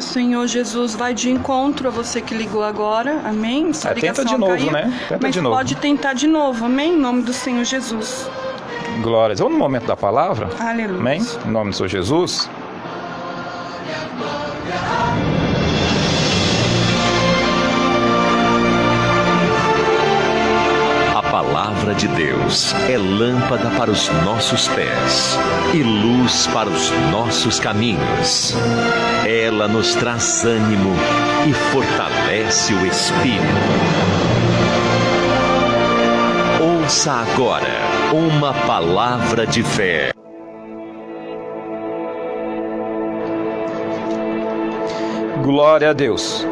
Senhor Jesus vai de encontro a você que ligou agora, amém? Essa Tenta de ligação novo, caiu, né? Tenta mas de novo. pode tentar de novo, amém? Em nome do Senhor Jesus. Glórias. Vamos no momento da palavra? Aleluia. Amém? Em nome do Senhor Jesus. A palavra de Deus é lâmpada para os nossos pés e luz para os nossos caminhos. Ela nos traz ânimo e fortalece o espírito. Ouça agora uma palavra de fé. Glória a Deus.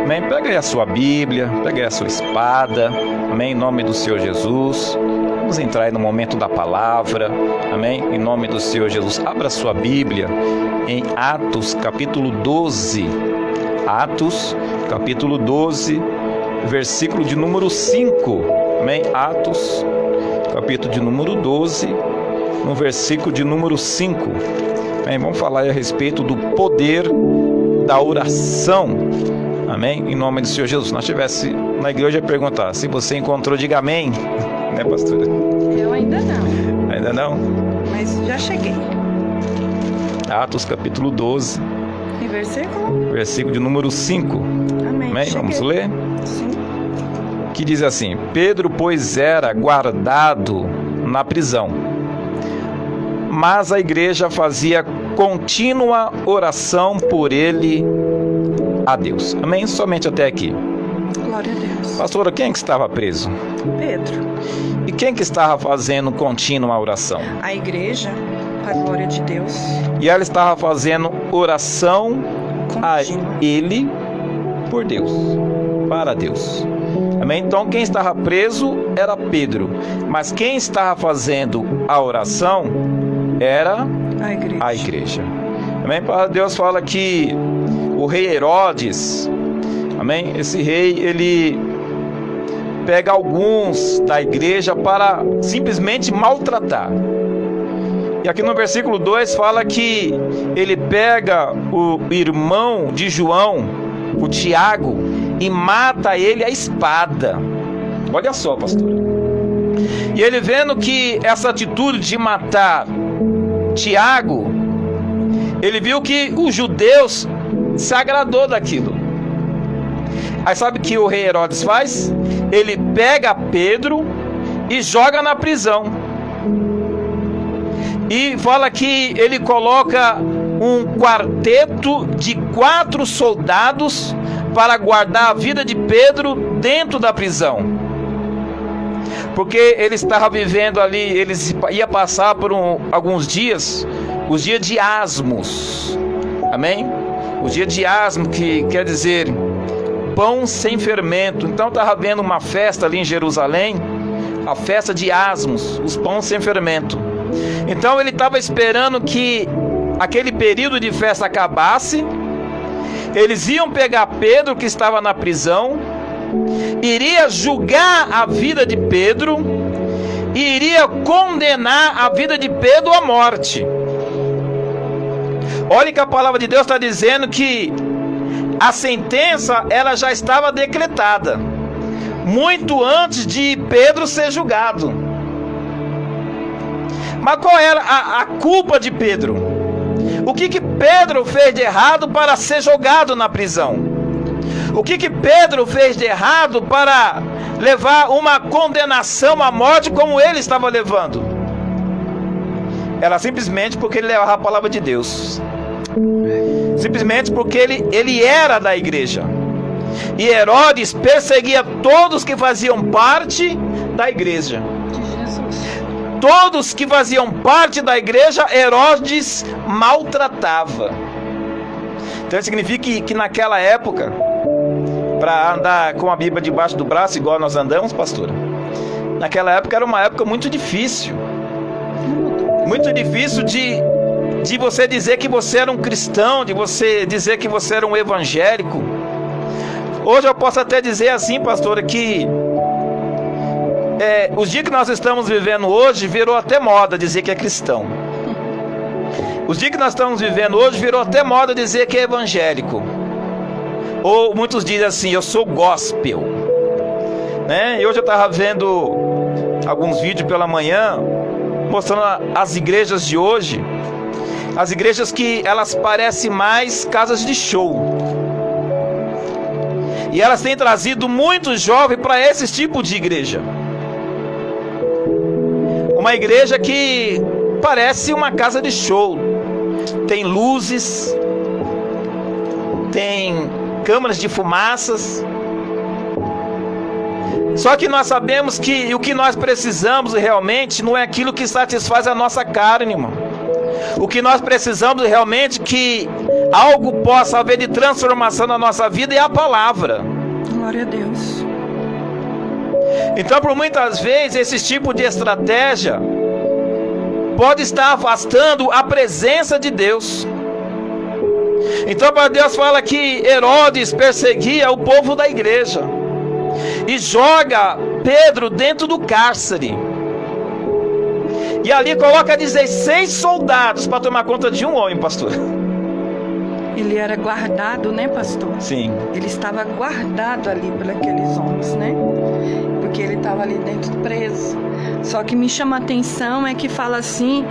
Amém? Pega aí a sua Bíblia, pega aí a sua espada. Amém? Em nome do Senhor Jesus. Vamos entrar aí no momento da palavra. Amém? Em nome do Senhor Jesus. Abra a sua Bíblia em Atos, capítulo 12. Atos, capítulo 12, versículo de número 5. Amém? Atos, capítulo de número 12, no versículo de número 5. Amém? Vamos falar aí a respeito do poder da oração. Amém? Em nome do Senhor Jesus. Se nós estivesse na igreja, eu ia perguntar: se você encontrou, diga amém. Né, pastora? Eu ainda não. Ainda não? Mas já cheguei. Atos capítulo 12. E versículo? Versículo de número 5. Amém. Amém? Cheguei. Vamos ler? Sim. Que diz assim: Pedro, pois, era guardado na prisão, mas a igreja fazia contínua oração por ele a Deus. Amém? Somente até aqui. Glória a Deus. Pastora, quem é que estava preso? Pedro, E quem que estava fazendo contínua oração? a igreja, para a glória de Deus, E ela estava fazendo oração a contínua. ele por Deus, para Deus. Amém? Então quem estava preso era Pedro, mas quem estava fazendo a oração era A igreja. a igreja. Amém? Deus fala que o rei Herodes, amém? Esse rei, ele pega alguns da igreja para simplesmente maltratar. E aqui no versículo 2 fala que ele pega o irmão de João, o Tiago, e mata ele à espada. Olha só, pastor. E ele vendo que essa atitude de matar Tiago, ele viu que os judeus se agradou daquilo. Aí sabe o que o rei Herodes faz? Ele pega Pedro e joga na prisão. E fala que ele coloca um quarteto de 4 soldados para guardar a vida de Pedro dentro da prisão. Porque ele estava vivendo ali, ele ia passar por alguns dias, os dias de Asmos. Amém? O dia de Asmo, que quer dizer pão sem fermento. Então estava havendo uma festa ali em Jerusalém, a festa de Asmos, os pães sem fermento. Então ele estava esperando que aquele período de festa acabasse. Eles iam pegar Pedro, que estava na prisão, iria julgar a vida de Pedro e iria condenar a vida de Pedro à morte. Olha que a palavra de Deus está dizendo que a sentença ela já estava decretada muito antes de Pedro ser julgado. Mas qual era a culpa de Pedro? O que Pedro fez de errado para ser jogado na prisão? O que Pedro fez de errado para levar uma condenação à morte como ele estava levando? Era simplesmente porque ele levava a palavra de Deus. Simplesmente porque ele era da igreja. E Herodes perseguia todos que faziam parte da igreja. Todos que faziam parte da igreja, Herodes maltratava. Então significa que naquela época, para andar com a Bíblia debaixo do braço, igual nós andamos, pastora, naquela época era uma época muito difícil. Muito difícil de você dizer que você era um cristão, de você dizer que você era um evangélico. Hoje eu posso até dizer assim, pastora, que os dias que nós estamos vivendo hoje virou até moda dizer que é cristão. Os dias que nós estamos vivendo hoje virou até moda dizer que é evangélico. Ou muitos dizem assim, eu sou gospel, né? E hoje eu estava vendo alguns vídeos pela manhã mostrando as igrejas de hoje. As igrejas que elas parecem mais casas de show. E elas têm trazido muitos jovens para esse tipo de igreja. Uma igreja que parece uma casa de show. Tem luzes, tem câmaras de fumaças. Só que nós sabemos que o que nós precisamos realmente não é aquilo que satisfaz a nossa carne, irmão. O que nós precisamos realmente que algo possa haver de transformação na nossa vida é a palavra. Glória a Deus. Então, por muitas vezes, esse tipo de estratégia pode estar afastando a presença de Deus. Então, para Deus fala que Herodes perseguia o povo da igreja e joga Pedro dentro do cárcere. E ali coloca 16 soldados para tomar conta de um homem, pastor. Ele era guardado, né, pastor? Sim. Ele estava guardado ali por aqueles homens, né? Porque ele estava ali dentro preso. Só que me chama a atenção é que fala assim,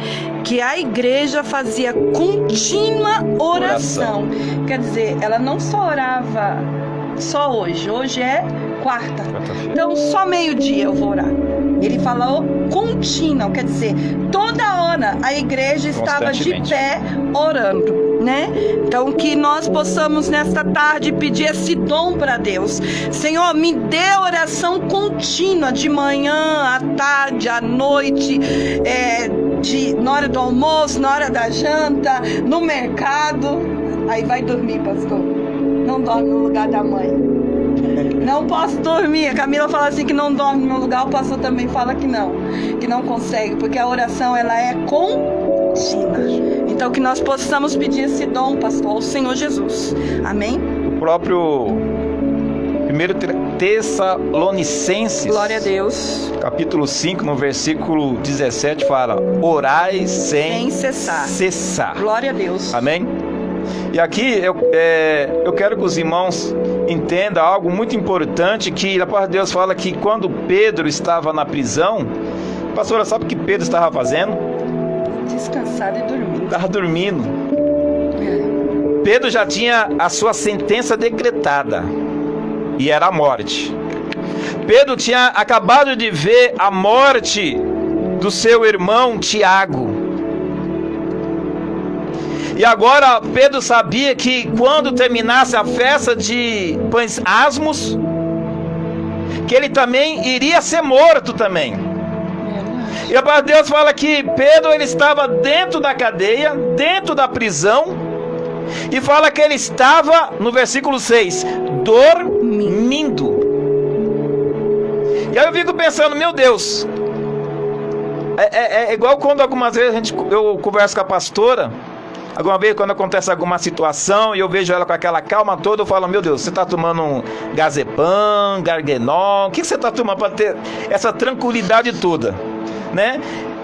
que a igreja fazia contínua oração. Quer dizer, ela não só orava só hoje. Hoje é quarta. Então só meio-dia eu vou orar. Ele falou contínua, quer dizer, toda hora a igreja estava de pé orando, né? Então que nós possamos nesta tarde pedir esse dom para Deus. Senhor, me dê oração contínua, de manhã, à tarde, à noite, na hora do almoço, na hora da janta, no mercado. Aí vai dormir, pastor. Não dorme no lugar da mãe. Não posso dormir. A Camila fala assim que não dorme no meu lugar. O pastor também fala que não consegue, porque a oração ela é contínua. Então que nós possamos pedir esse dom, pastor, ao Senhor Jesus. Amém? O próprio 1 Tessalonicenses, glória a Deus, capítulo 5, no versículo 17 fala: orai sem cessar. Glória a Deus. Amém? E aqui eu quero que os irmãos entendam algo muito importante, que a palavra de Deus fala que quando Pedro estava na prisão, pastora, sabe o que Pedro estava fazendo? Descansado e dormindo. Estava dormindo. Pedro já tinha a sua sentença decretada, e era a morte. Pedro tinha acabado de ver a morte do seu irmão Tiago. E agora Pedro sabia que quando terminasse a festa de pães asmos, que ele também iria ser morto também. E a palavra de Deus fala que Pedro ele estava dentro da cadeia, dentro da prisão, e fala que ele estava, no versículo 6, dormindo. E aí eu fico pensando, meu Deus, é igual quando algumas vezes eu converso com a pastora. Alguma vez quando acontece alguma situação e eu vejo ela com aquela calma toda, eu falo, meu Deus, você está tomando um Gazepam, Gargenol, o que você está tomando para ter essa tranquilidade toda, né?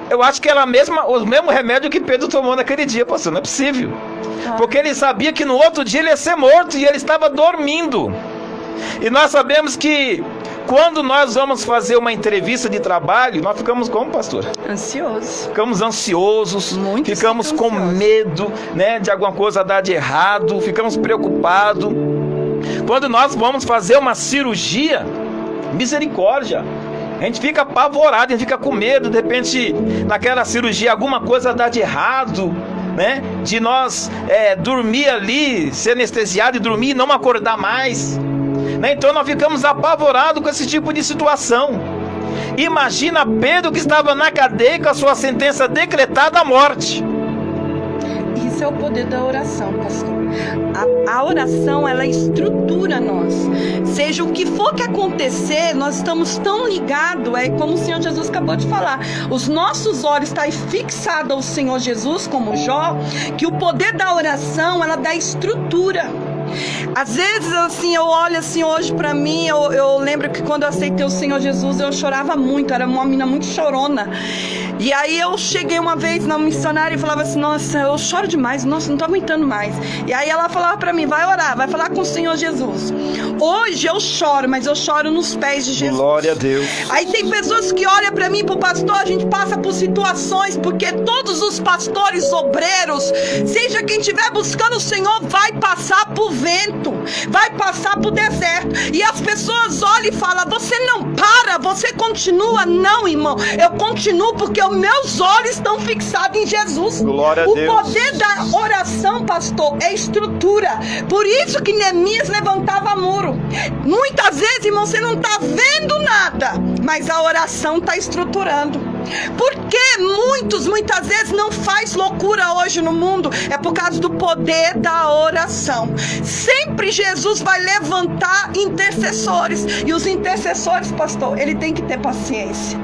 Eu acho que ela mesma, o mesmo remédio que Pedro tomou naquele dia, pastor, não é possível. Porque ele sabia que no outro dia ele ia ser morto e ele estava dormindo. E nós sabemos que quando nós vamos fazer uma entrevista de trabalho, nós ficamos como, pastor? Ansiosos. Ficamos ansiosos, ficamos com ansiosos. medo, né, de alguma coisa dar de errado, ficamos preocupados. Quando nós vamos fazer uma cirurgia, misericórdia, a gente fica apavorado, a gente fica com medo, de repente, naquela cirurgia, alguma coisa dá de errado, né? De nós dormir ali, ser anestesiado e dormir e não acordar mais. Né? Então nós ficamos apavorados com esse tipo de situação. Imagina Pedro que estava na cadeia com a sua sentença decretada à morte. Isso é o poder da oração, pastor. A oração, ela estrutura nós. Seja o que for que acontecer, nós estamos tão ligados, como o Senhor Jesus acabou de falar. Os nossos olhos estão fixados ao Senhor Jesus, como Jó, que o poder da oração, ela dá estrutura. Às vezes, assim, eu olho assim hoje pra mim, eu lembro que quando eu aceitei o Senhor Jesus, eu chorava muito, era uma menina muito chorona. E aí eu cheguei uma vez na missionária e falava assim, nossa, eu choro demais, nossa, não tô aguentando mais. E aí ela falava pra mim, vai orar, vai falar com o Senhor Jesus. Hoje eu choro, mas eu choro nos pés de Jesus. Glória a Deus. Aí tem pessoas que olham pra mim, pro pastor, a gente passa por situações, porque todos os pastores obreiros, seja quem estiver buscando o Senhor, vai passar por vento, vai passar por deserto. E as pessoas olham e falam, você não para, você continua. Não, irmão, eu continuo porque os meus olhos estão fixados em Jesus. Glória a o Deus. poder da oração, pastor, é estrutura. Por isso que Neemias levantava muro. Muitas vezes, irmão, você não está vendo nada, mas a oração está estruturando. Porque muitas vezes não faz loucura hoje no mundo, é por causa do poder da oração. Sempre Jesus vai levantar intercessores, e os intercessores, pastor, ele tem que ter paciência.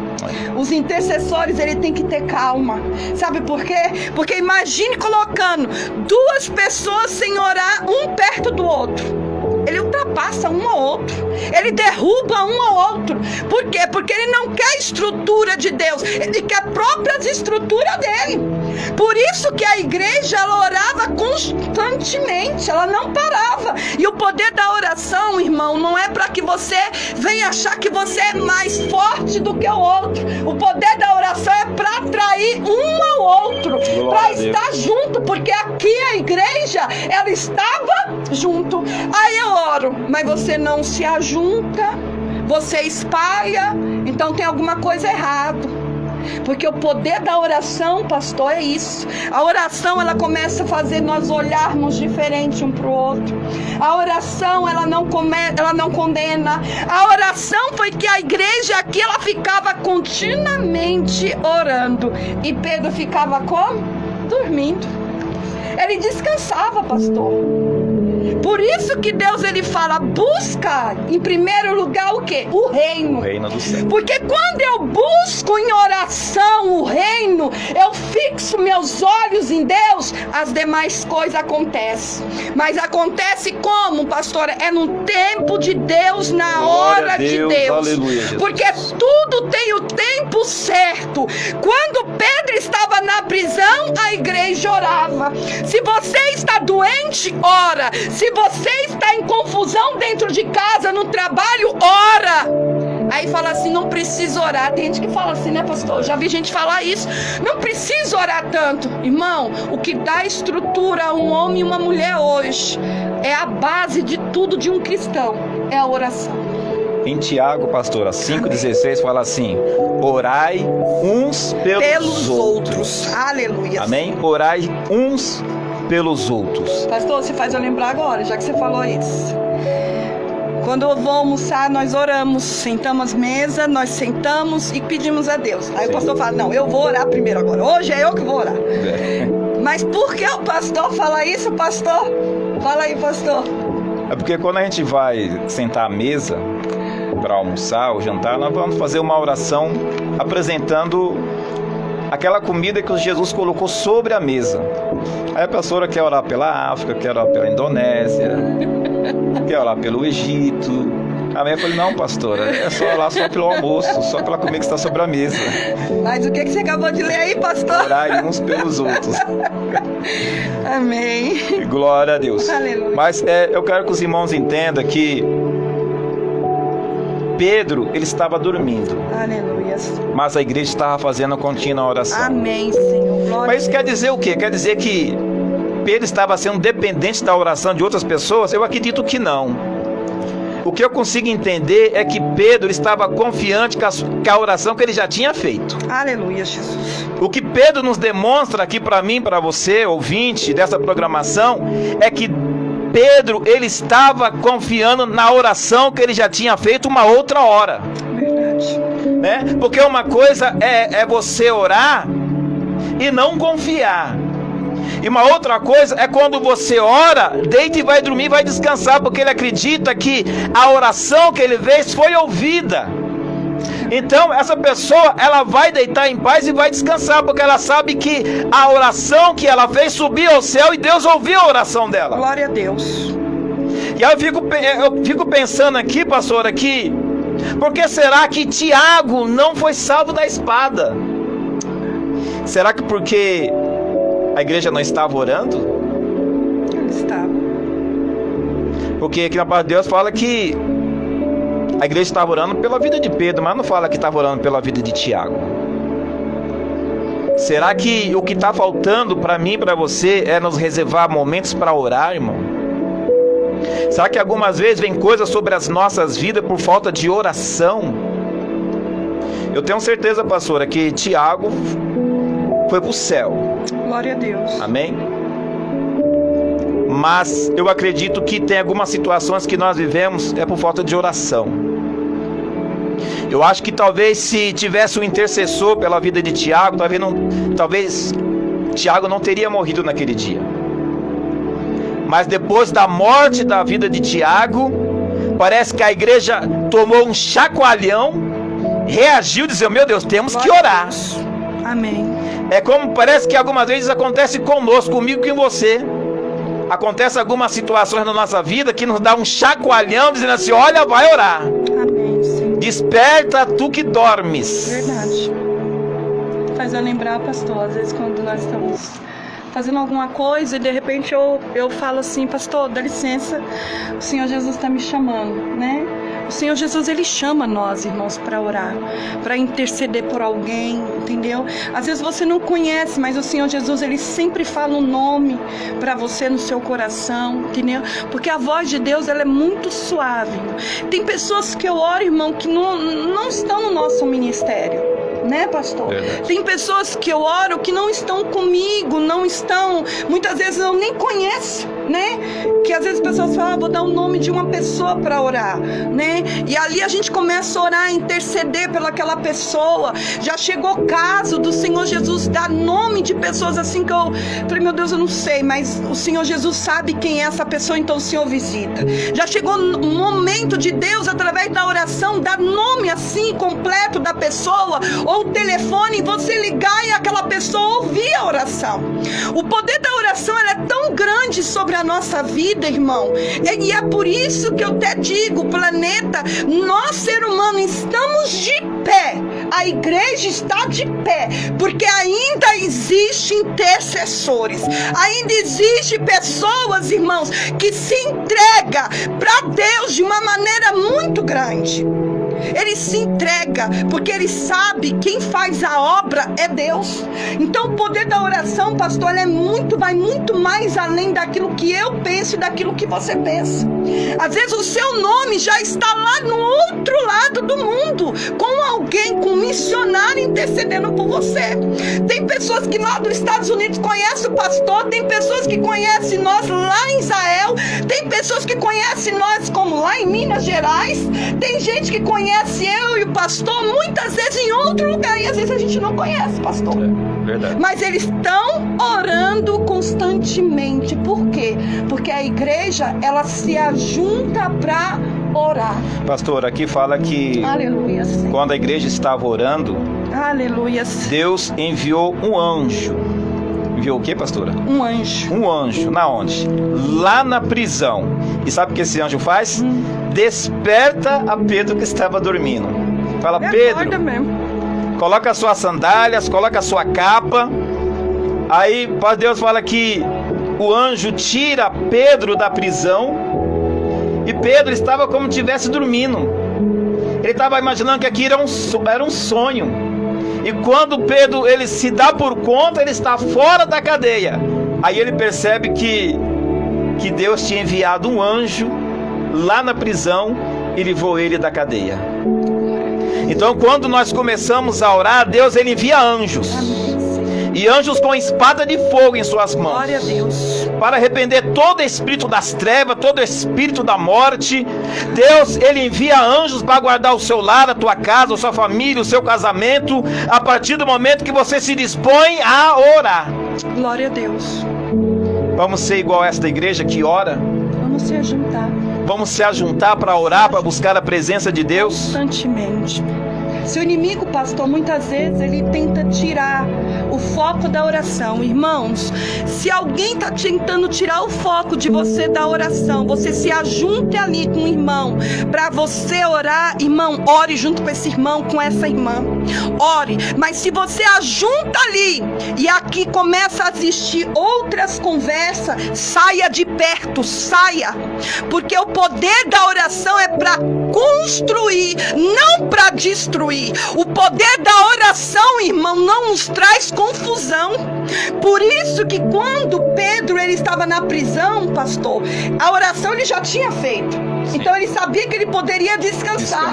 Os intercessores, ele tem que ter calma. Sabe por quê? Porque imagine colocando duas pessoas sem orar, um perto do outro. Ele ultrapassa um ao outro, ele derruba um ao outro. Por quê? Porque ele não quer a estrutura de Deus, ele quer a própria estrutura dele. Por isso que a igreja, ela orava constantemente, ela não parava. E o poder da oração, irmão, não é para que você venha achar que você é mais forte do que o outro. O poder da oração é para atrair um ao outro, para estar junto, porque aqui a igreja, ela estava junto. Aí eu oro, mas você não se ajunta, você espalha, então tem alguma coisa errada. Porque o poder da oração, pastor, é isso. A oração, ela começa a fazer nós olharmos diferente um para o outro. A oração, ela não condena. A oração foi que a igreja aqui, ela ficava continuamente orando. E Pedro ficava como? Dormindo. Ele descansava, pastor. Por isso que Deus, ele fala, busca em primeiro lugar o quê? O reino. O reino do céu. Porque quando eu busco em oração o reino, eu fixo meus olhos em Deus, as demais coisas acontecem. Mas acontece como, pastora? É no tempo de Deus, na hora de Deus. Aleluia, Jesus. Porque tudo tem o tempo certo. Quando Pedro estava na prisão, a igreja orava. Se você está doente, ora. Se você está em confusão dentro de casa, no trabalho, ora. Aí fala assim, não precisa orar. Tem gente que fala assim, né, pastor? Já vi gente falar isso. Não precisa orar tanto. Irmão, o que dá estrutura a um homem e uma mulher hoje é a base de tudo de um cristão. É a oração. Em Tiago, pastora, 5,16 fala assim, orai uns pelos outros. Aleluia. Amém? Orai uns pelos outros. Pastor, você faz eu lembrar agora, já que você falou isso. Quando eu vou almoçar, nós oramos, sentamos à mesa, nós sentamos e pedimos a Deus. Aí o pastor fala, não, eu vou orar primeiro agora. Hoje é eu que vou orar. Mas por que o pastor fala isso, pastor? Fala aí, pastor. É porque quando a gente vai sentar à mesa para almoçar ou jantar, nós vamos fazer uma oração apresentando aquela comida que Jesus colocou sobre a mesa. Aí a pastora quer orar pela África, quer orar pela Indonésia, quer orar pelo Egito. Amém? Eu falei, não, pastora, é só orar só pelo almoço, só pela comida que está sobre a mesa. Mas o que você acabou de ler aí, pastor? Orar uns pelos outros. Amém. Glória a Deus. Aleluia. Mas eu quero que os irmãos entendam que Pedro, ele estava dormindo. Aleluia. Mas a igreja estava fazendo a contínua oração. Amém, Senhor. Glória. Mas isso quer dizer o quê? Quer dizer que Pedro estava sendo dependente da oração de outras pessoas? Eu acredito que não. O que eu consigo entender é que Pedro estava confiante com a oração que ele já tinha feito. Aleluia, Jesus. O que Pedro nos demonstra aqui para mim, para você, ouvinte dessa programação, é que Pedro, ele estava confiando na oração que ele já tinha feito uma outra hora. Verdade. Né? Porque uma coisa é você orar e não confiar. E uma outra coisa é quando você ora, deita e vai dormir, vai descansar, porque ele acredita que a oração que ele fez foi ouvida. Então essa pessoa, ela vai deitar em paz e vai descansar, porque ela sabe que a oração que ela fez subiu ao céu e Deus ouviu a oração dela. Glória a Deus. E aí eu fico pensando aqui, pastor, aqui, por que será que Tiago não foi salvo da espada? Será que porque a igreja não estava orando? Ele estava. Porque aqui na palavra de Deus fala que a igreja estava orando pela vida de Pedro, mas não fala que estava orando pela vida de Tiago. Será que o que está faltando para mim e para você é nos reservar momentos para orar, irmão? Será que algumas vezes vem coisas sobre as nossas vidas por falta de oração? Eu tenho certeza, pastora, que Tiago foi para o céu. Glória a Deus. Amém? Mas eu acredito que tem algumas situações que nós vivemos é por falta de oração. Eu acho que talvez se tivesse um intercessor pela vida de Tiago, talvez Tiago não teria morrido naquele dia. Mas depois da morte da vida de Tiago, parece que a igreja tomou um chacoalhão, reagiu e disse: meu Deus, temos que orar. Amém. É como parece que algumas vezes acontece conosco, comigo e com você. Acontece algumas situações na nossa vida que nos dá um chacoalhão, dizendo assim: olha, vai orar. Amém, Senhor. Desperta tu que dormes. Verdade. Faz eu lembrar, pastor, às vezes quando nós estamos fazendo alguma coisa e de repente eu falo assim: pastor, dá licença, o Senhor Jesus está me chamando, né? O Senhor Jesus, Ele chama nós, irmãos, para orar, para interceder por alguém, entendeu? Às vezes você não conhece, mas o Senhor Jesus, Ele sempre fala um nome para você no seu coração, entendeu? Porque a voz de Deus, ela é muito suave. Tem pessoas que eu oro, irmão, que não estão no nosso ministério, né, pastor? Verdade. Tem pessoas que eu oro que não estão comigo, não estão, muitas vezes eu nem conheço, né? Que às vezes as pessoas falam: vou dar o nome de uma pessoa para orar, né? E ali a gente começa a orar, interceder pelaquela pessoa. Já chegou o caso do Senhor Jesus dar nome de pessoas assim que eu falei: meu Deus, eu não sei, mas o Senhor Jesus sabe quem é essa pessoa, então o Senhor visita. Já chegou um momento de Deus, através da oração, dar nome assim completo da pessoa, ou o telefone, você ligar e aquela pessoa ouvir a oração. O poder da oração, ela é tão grande sobre a nossa vida, irmão, e é por isso que eu até digo: planeta, nós, ser humano, estamos de pé, a igreja está de pé, porque ainda existem intercessores, ainda existem pessoas, irmãos, que se entregam para Deus de uma maneira muito grande. Ele se entrega porque ele sabe quem faz a obra é Deus. Então o poder da oração, pastor, vai muito mais além daquilo que eu penso e daquilo que você pensa. Às vezes o seu nome já está lá no outro lado do mundo, com alguém, com um missionário intercedendo por você. Tem pessoas que lá dos Estados Unidos conhecem o pastor, tem pessoas que conhecem nós lá em Israel, tem pessoas que conhecem nós como lá em Minas Gerais, tem gente que conhece eu e o pastor muitas vezes em outro lugar, e às vezes a gente não conhece, pastor. Verdade. Mas eles estão orando constantemente. Por quê? Porque a igreja, ela se ajunta para orar. Pastor, aqui fala que Aleluia, Senhor. quando a igreja estava orando, Aleluia, Senhor. Deus enviou um anjo. Enviou o que, pastora? Um anjo. Um anjo, na onde? Lá na prisão. E sabe o que esse anjo faz? Desperta a Pedro que estava dormindo. Fala: Pedro, mesmo. coloca as suas sandálias, coloca a sua capa. Aí Deus fala que o anjo tira Pedro da prisão. E Pedro estava como se estivesse dormindo. Ele estava imaginando que aqui era um sonho. E quando Pedro ele se dá por conta, ele está fora da cadeia. Aí ele percebe que Deus tinha enviado um anjo lá na prisão e livrou ele da cadeia. Então, quando nós começamos a orar, Deus ele envia anjos. E anjos com espada de fogo em suas mãos. Glória a Deus. Para arrepender todo espírito das trevas, todo espírito da morte. Deus, ele envia anjos para guardar o seu lar, a tua casa, a sua família, o seu casamento, a partir do momento que você se dispõe a orar. Glória a Deus. Vamos ser igual a esta igreja que ora? Vamos se ajuntar. Vamos se ajuntar para orar, para buscar a presença de Deus? Constantemente. Se o inimigo, pastor, muitas vezes ele tenta tirar o foco da oração. Irmãos, se alguém está tentando tirar o foco de você da oração, você se ajunte ali com o irmão para você orar. Irmão, ore junto com esse irmão, com essa irmã. Ore, mas se você ajunta ali e aqui começa a existir outras conversas, saia de perto, saia, porque o poder da oração é para construir, não para destruir. O poder da oração, irmão, não nos traz confusão. Por isso que quando Pedro ele estava na prisão, pastor, a oração ele já tinha feito. Então ele sabia que ele poderia descansar.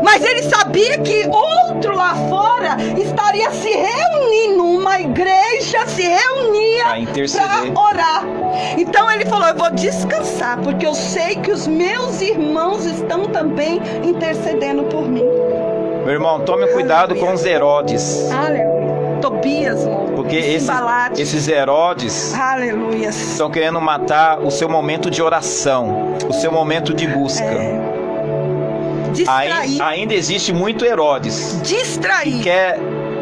Mas ele sabia que outro lá fora estaria se reunindo, uma igreja se reunia para orar. Então ele falou: eu vou descansar, porque eu sei que os meus irmãos estão também intercedendo por mim. Meu irmão, tome cuidado com os Herodes. Aleluia. Tobias, porque esses Herodes, aleluia, estão querendo matar o seu momento de oração, o seu momento de busca. Distrair. Ainda existe muito Herodes distrair, que quer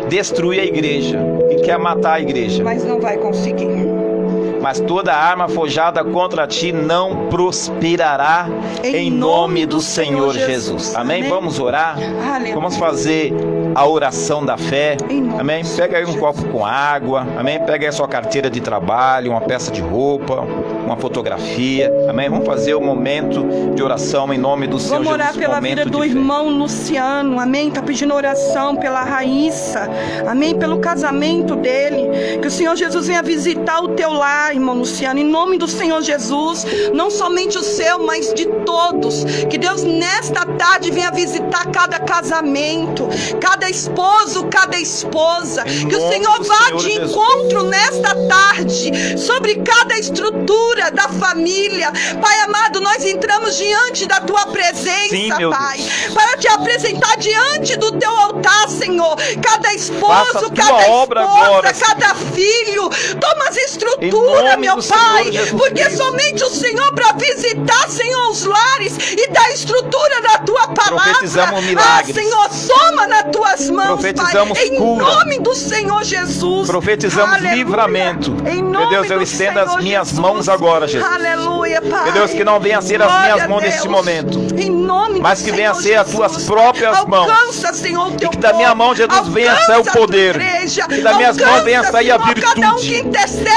destruir a igreja, que quer matar a igreja, mas não vai conseguir. Mas toda arma forjada contra ti não prosperará em nome do Senhor Jesus. Amém? Vamos orar? Aleluia. Vamos fazer a oração da fé. Amém? Pega aí um copo com água. Amém? Pega aí a sua carteira de trabalho, uma peça de roupa, uma fotografia. Amém? Vamos fazer o momento de oração em nome do Senhor Jesus. Vamos orar pela vida do irmão Luciano. Amém? Está pedindo oração pela Raíssa. Amém? Pelo casamento dele. Que o Senhor Jesus venha visitar o teu lar, irmão Luciano, em nome do Senhor Jesus, não somente o seu, mas de todos. Que Deus nesta tarde venha visitar cada casamento, cada esposo, cada esposa. Que o Senhor vá de encontro nesta tarde sobre cada estrutura da família. Pai amado, nós entramos diante da tua presença, sim, Pai, para te apresentar diante do teu altar, Senhor, cada esposo, cada esposa, agora, cada filho. Toma as estruturas, meu Pai, porque somente o Senhor para visitar, Senhor, os lares e dar estrutura da tua palavra. Profetizamos milagres. Senhor, soma nas tuas mãos, profetizamos Pai, em cura. nome do Senhor Jesus. Profetizamos Aleluia. Livramento. Meu Deus, eu estendo as minhas mãos agora, Jesus. Aleluia, Pai. Meu Deus, que não venha a ser as minhas mãos neste momento, em nome mas que venha a ser as tuas próprias mãos. Alcança, Senhor, e que da minha mão, Jesus, venha a sair o poder. Que da minhas mãos venha a sair a virtude.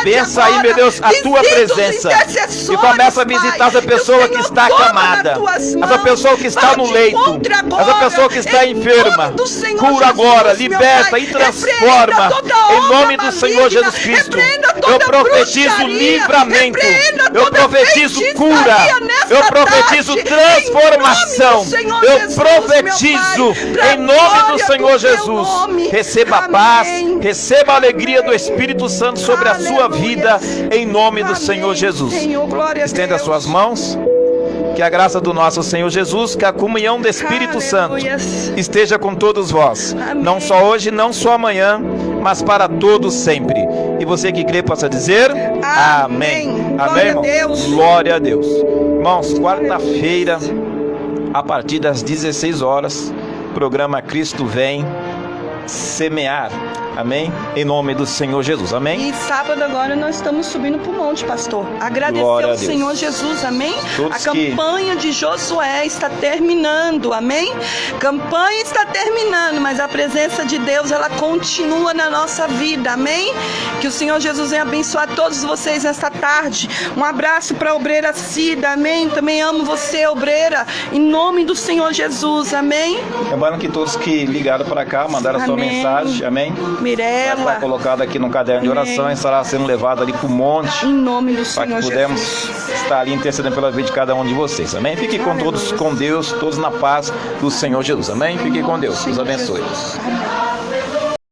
Venha sair, meu Deus, a tua presença. E começa a visitar essa pessoa que está acamada, essa pessoa que está no leito, essa pessoa que está enferma. Cura agora, liberta e transforma. Em nome do Senhor Jesus Cristo. Eu profetizo livramento. Eu profetizo cura. Eu profetizo transformação. Eu profetizo em nome do Senhor Jesus. Receba a paz, receba a alegria do Espírito Santo sobre a sua vida, em nome do Senhor Jesus. Estenda as suas mãos. Que a graça do nosso Senhor Jesus, que a comunhão do Espírito Santo esteja com todos vós. Amém. Não só hoje, não só amanhã, mas para todos sempre. E você que crê possa dizer amém. Amém, irmãos? Glória a Deus. Irmãos, quarta-feira, a partir das 16 horas, programa Cristo Vem Semear. Amém? Em nome do Senhor Jesus. Amém? E sábado agora nós estamos subindo para o monte, pastor. Agradecer ao Senhor Jesus. Amém? A campanha de Josué está terminando. Amém? Campanha está terminando, mas a presença de Deus, ela continua na nossa vida. Amém? Que o Senhor Jesus venha abençoar todos vocês nesta tarde. Um abraço para a obreira Cida. Amém? Também amo você, obreira. Em nome do Senhor Jesus. Amém? Lembrando que todos que ligaram para cá, mandaram a sua mensagem. Amém? Mirela. Vai estar colocado aqui no caderno de oração, estará sendo levado ali para o monte. Em nome do Senhor Jesus. Para que pudemos estar ali intercedendo pela vida de cada um de vocês. Amém? Fiquem com todos, com Deus, todos na paz do Senhor Jesus. Amém? Fiquem com Deus. Deus abençoe. Amém.